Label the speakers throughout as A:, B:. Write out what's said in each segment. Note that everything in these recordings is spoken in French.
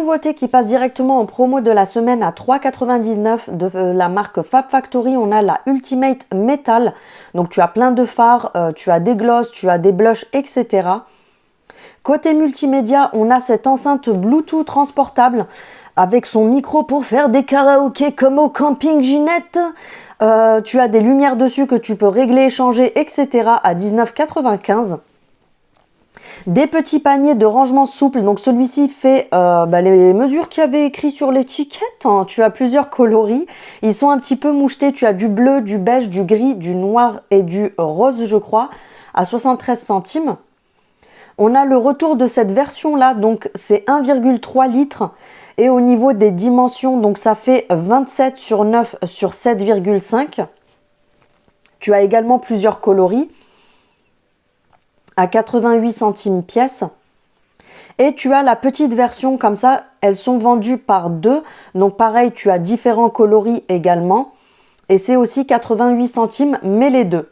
A: nouveauté qui passe directement en promo de la semaine à 3,99 € de la marque Fab Factory, on a la Ultimate Metal. Donc tu as plein de fards, tu as des glosses, tu as des blushs, etc. Côté multimédia, on a cette enceinte Bluetooth transportable avec son micro pour faire des karaokés comme au camping Ginette. Tu as des lumières dessus que tu peux régler, changer, etc. à 19,95 €. Des petits paniers de rangement souple. Donc celui-ci fait les mesures qu'il y avait écrit sur l'étiquette. Hein. Tu as plusieurs coloris. Ils sont un petit peu mouchetés. Tu as du bleu, du beige, du gris, du noir et du rose, je crois, à 73 centimes. On a le retour de cette version-là, donc c'est 1,3 litres. Et au niveau des dimensions, donc ça fait 27 sur 9 sur 7,5. Tu as également plusieurs coloris à 88 centimes pièce. Et tu as la petite version comme ça, elles sont vendues par deux. Donc pareil, tu as différents coloris également. Et c'est aussi 88 centimes, mais les deux.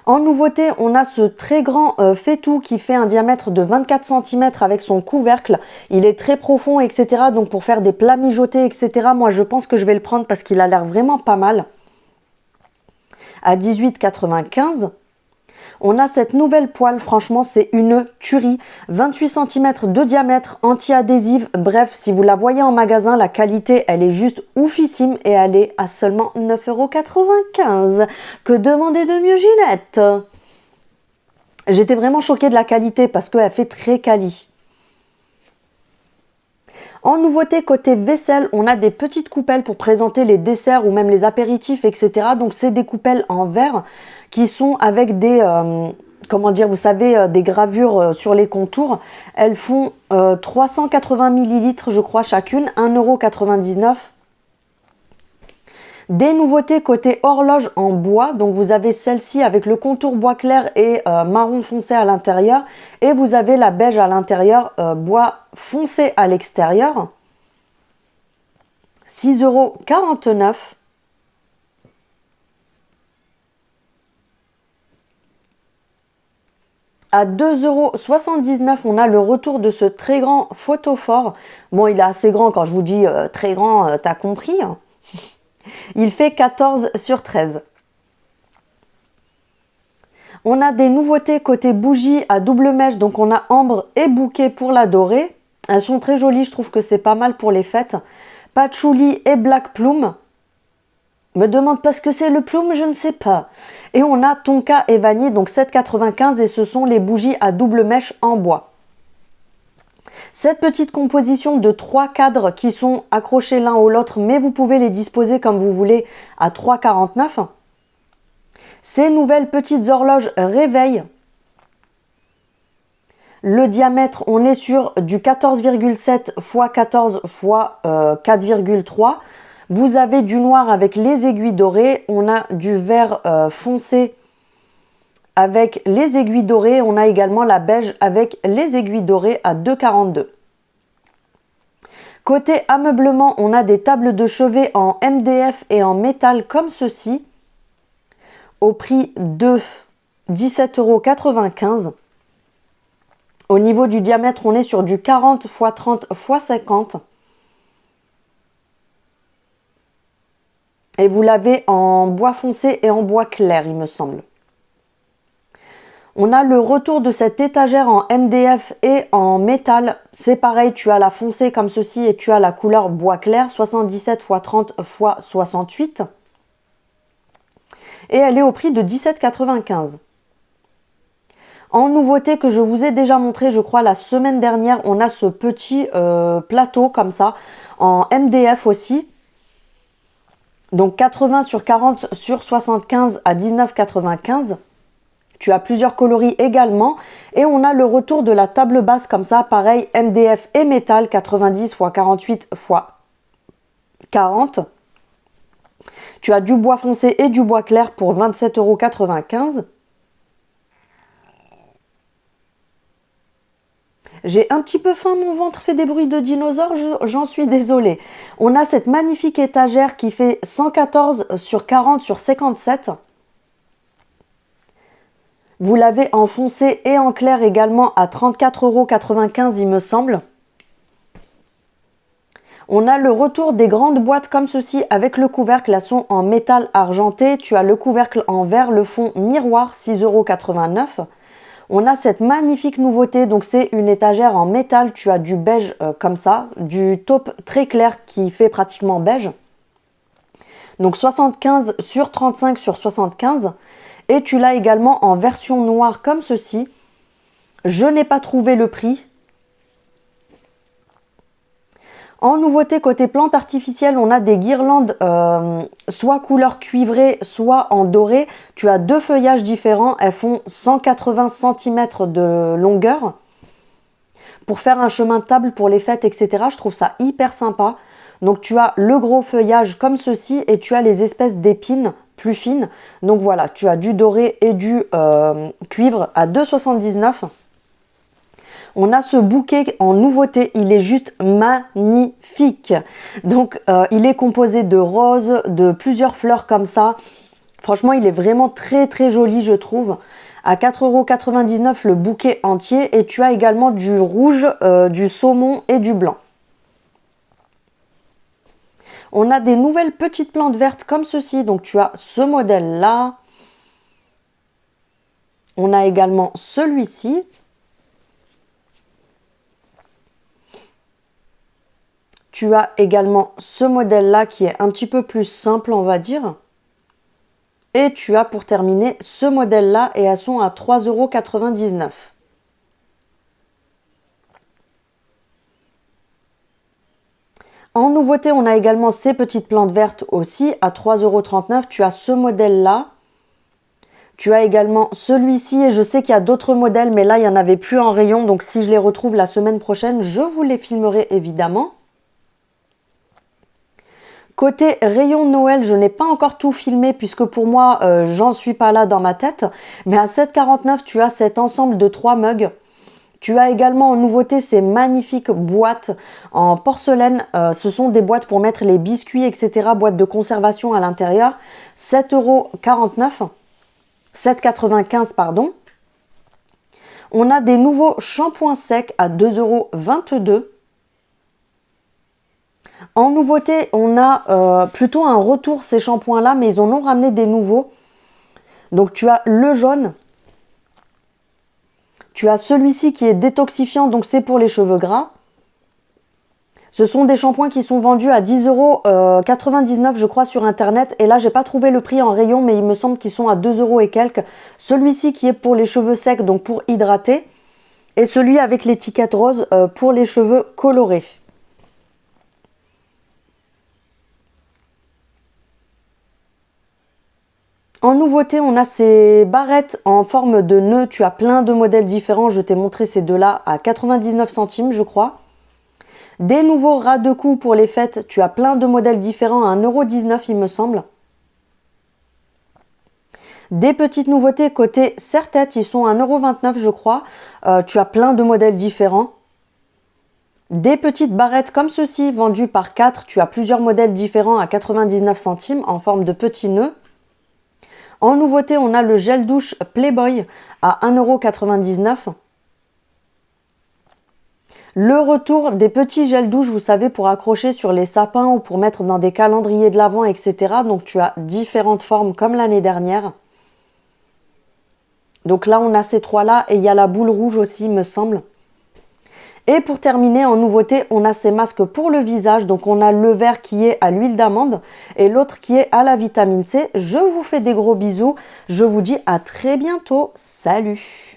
A: En nouveauté, on a ce très grand faitout qui fait un diamètre de 24 cm avec son couvercle. Il est très profond, etc. Donc pour faire des plats mijotés, etc. Moi, je pense que je vais le prendre parce qu'il a l'air vraiment pas mal. À 18,95 €. On a cette nouvelle poêle, franchement, c'est une tuerie. 28 cm de diamètre, anti-adhésive. Bref, si vous la voyez en magasin, la qualité, elle est juste oufissime et elle est à seulement 9,95 €. Que demander de mieux, Ginette? J'étais vraiment choquée de la qualité parce qu'elle fait très quali. En nouveauté, côté vaisselle, on a des petites coupelles pour présenter les desserts ou même les apéritifs, etc. Donc, c'est des coupelles en verre qui sont avec des, vous savez, des gravures sur les contours. Elles font 380 ml, je crois, chacune, 1,99 €. Des nouveautés côté horloge en bois, donc vous avez celle-ci avec le contour bois clair et marron foncé à l'intérieur, et vous avez la beige à l'intérieur, bois foncé à l'extérieur. 6,49 €. À 2,79 €, on a le retour de ce très grand photophore. Bon, il est assez grand, quand je vous dis très grand, t'as compris, hein. Il fait 14 sur 13. On a des nouveautés côté bougie à double mèche. Donc on a ambre et bouquet pour la dorée. Elles sont très jolies, je trouve que c'est pas mal pour les fêtes. Patchouli et black plume. Me demande pas ce que c'est le plume, je ne sais pas. Et on a tonka et vanille, donc 7,95 € et ce sont les bougies à double mèche en bois. Cette petite composition de 3 cadres qui sont accrochés l'un au l'autre, mais vous pouvez les disposer comme vous voulez à 3,49 €. Ces nouvelles petites horloges réveil. Le diamètre, on est sur du 14,7 x 14 x 4,3. Vous avez du noir avec les aiguilles dorées. On a du vert foncé avec les aiguilles dorées. On a également la beige avec les aiguilles dorées à 2,42 €. Côté ameublement, on a des tables de chevet en MDF et en métal comme ceci, au prix de 17,95 €. Au niveau du diamètre, on est sur du 40 x 30 x 50. Et vous l'avez en bois foncé et en bois clair, il me semble. On a le retour de cette étagère en MDF et en métal. C'est pareil, tu as la foncée comme ceci et tu as la couleur bois clair, 77 x 30 x 68. Et elle est au prix de 17,95 €. En nouveauté que je vous ai déjà montré, je crois, la semaine dernière, on a ce petit plateau comme ça, en MDF aussi. Donc 80 sur 40 sur 75 à 19,95 €. Tu as plusieurs coloris également. Et on a le retour de la table basse comme ça, pareil, MDF et métal, 90 x 48 x 40. Tu as du bois foncé et du bois clair pour 27,95 €. J'ai un petit peu faim, mon ventre fait des bruits de dinosaures, j'en suis désolée. On a cette magnifique étagère qui fait 114 sur 40 sur 57. Vous l'avez en foncé et en clair également à 34,95 € il me semble. On a le retour des grandes boîtes comme ceci avec le couvercle. Elles sont en métal argenté. Tu as le couvercle en verre, le fond miroir, 6,89 €. On a cette magnifique nouveauté, donc c'est une étagère en métal. Tu as du beige comme ça, du taupe très clair qui fait pratiquement beige. Donc 75 sur 35 sur 75. Et tu l'as également en version noire comme ceci. Je n'ai pas trouvé le prix. En nouveauté, côté plantes artificielles, on a des guirlandes soit couleur cuivrée, soit en doré. Tu as deux feuillages différents. Elles font 180 cm de longueur. Pour faire un chemin de table pour les fêtes, etc. Je trouve ça hyper sympa. Donc tu as le gros feuillage comme ceci et tu as les espèces d'épines plus fines. Donc voilà, tu as du doré et du cuivre à 2,79 €. On a ce bouquet en nouveauté, il est juste magnifique. Donc il est composé de roses, de plusieurs fleurs comme ça. Franchement, il est vraiment très très joli, je trouve. À 4,99 € le bouquet entier. Et tu as également du rouge, du saumon et du blanc. On a des nouvelles petites plantes vertes comme ceci. Donc tu as ce modèle-là. On a également celui-ci. Tu as également ce modèle-là qui est un petit peu plus simple, on va dire. Et tu as pour terminer ce modèle-là et elles sont à 3,99 €. En nouveauté, on a également ces petites plantes vertes aussi à 3,39 €. Tu as ce modèle-là. Tu as également celui-ci et je sais qu'il y a d'autres modèles, mais là, il n'y en avait plus en rayon. Donc, si je les retrouve la semaine prochaine, je vous les filmerai évidemment. Côté rayon Noël, je n'ai pas encore tout filmé puisque pour moi, j'en suis pas là dans ma tête. Mais à 7,49 €, tu as cet ensemble de 3 mugs. Tu as également en nouveauté ces magnifiques boîtes en porcelaine. Ce sont des boîtes pour mettre les biscuits, etc. Boîtes de conservation à l'intérieur. 7,49 €. 7,95 €, pardon. On a des nouveaux shampoings secs à 2,22 €. En nouveauté, on a plutôt un retour ces shampoings-là, mais ils en ont ramené des nouveaux. Donc tu as le jaune. Tu as celui-ci qui est détoxifiant, donc c'est pour les cheveux gras. Ce sont des shampoings qui sont vendus à 10,99 € je crois sur internet. Et là, j'ai pas trouvé le prix en rayon, mais il me semble qu'ils sont à 2 € et quelques. Celui-ci qui est pour les cheveux secs, donc pour hydrater. Et celui avec l'étiquette rose pour les cheveux colorés. En nouveauté, on a ces barrettes en forme de nœud. Tu as plein de modèles différents. Je t'ai montré ces deux-là à 99 centimes, je crois. Des nouveaux ras de cou pour les fêtes. Tu as plein de modèles différents à 1,19 € il me semble. Des petites nouveautés côté serre-tête. Ils sont à 1,29 € je crois. Tu as plein de modèles différents. Des petites barrettes comme ceci vendues par 4. Tu as plusieurs modèles différents à 99 centimes en forme de petits nœuds. En nouveauté, on a le gel douche Playboy à 1,99 €. Le retour des petits gels douche, vous savez, pour accrocher sur les sapins ou pour mettre dans des calendriers de l'Avent, etc. Donc, tu as différentes formes comme l'année dernière. Donc là, on a ces trois-là et il y a la boule rouge aussi, il me semble. Et pour terminer, en nouveauté, on a ces masques pour le visage. Donc, on a le vert qui est à l'huile d'amande et l'autre qui est à la vitamine C. Je vous fais des gros bisous. Je vous dis à très bientôt. Salut!